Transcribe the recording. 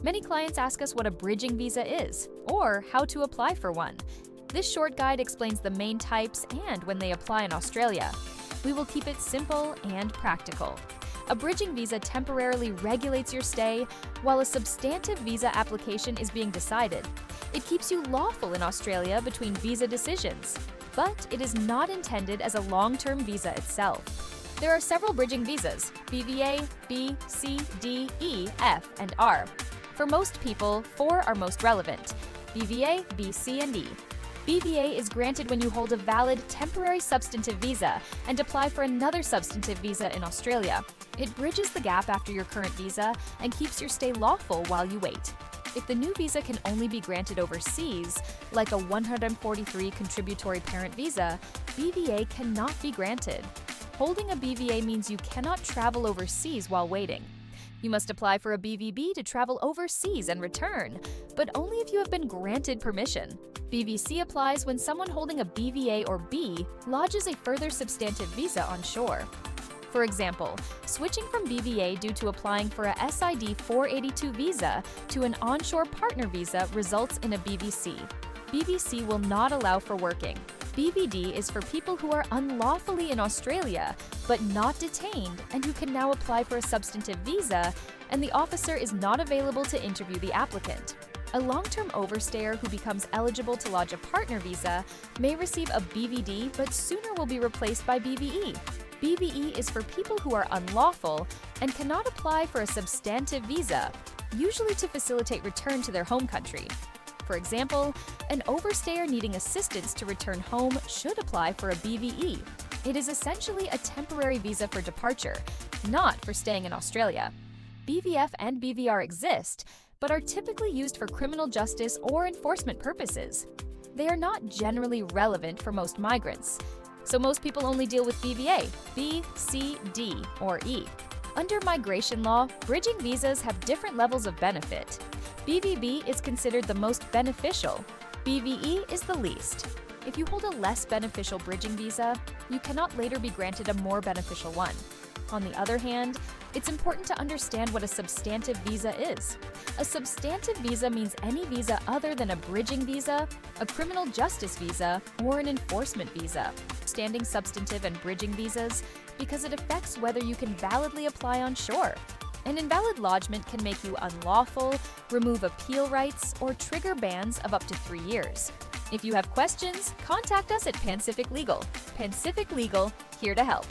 Many clients ask us what a bridging visa is, or how to apply for one. This short guide explains the main types and when they apply in Australia. We will keep it simple and practical. A bridging visa temporarily regulates your stay, while a substantive visa application is being decided. It keeps you lawful in Australia between visa decisions, but it is not intended as a long-term visa itself. There are several bridging visas: BVA, B, C, D, E, F, and R. For most people, 4 are most relevant: BVA, B, C, and E. BVA is granted when you hold a valid temporary substantive visa and apply for another substantive visa in Australia. It bridges the gap after your current visa and keeps your stay lawful while you wait. If the new visa can only be granted overseas, like a 143 contributory parent visa, BVA cannot be granted. Holding a BVA means you cannot travel overseas while waiting. You must apply for a BVB to travel overseas and return, but only if you have been granted permission. BVC applies when someone holding a BVA or B lodges a further substantive visa on shore. For example, switching from BVA due to applying for a SID 482 visa to an onshore partner visa results in a BVC. BVC will not allow for working. BVD is for people who are unlawfully in Australia but not detained and who can now apply for a substantive visa, and the officer is not available to interview the applicant. A long-term overstayer who becomes eligible to lodge a partner visa may receive a BVD but sooner will be replaced by BVE. BVE is for people who are unlawful and cannot apply for a substantive visa, usually to facilitate return to their home country. For example, an overstayer needing assistance to return home should apply for a BVE. It is essentially a temporary visa for departure, not for staying in Australia. BVF and BVR exist, but are typically used for criminal justice or enforcement purposes. They are not generally relevant for most migrants, so most people only deal with BVA, B, C, D, or E. Under migration law, bridging visas have different levels of benefit. BVB is considered the most beneficial. BVE is the least. If you hold a less beneficial bridging visa, you cannot later be granted a more beneficial one. On the other hand, it's important to understand what a substantive visa is. A substantive visa means any visa other than a bridging visa, a criminal justice visa, or an enforcement visa. Standing substantive and bridging visas because it affects whether you can validly apply on shore. An invalid lodgement can make you unlawful, remove appeal rights, or trigger bans of up to 3 years. If you have questions, contact us at Pacific Legal. Pacific Legal, here to help.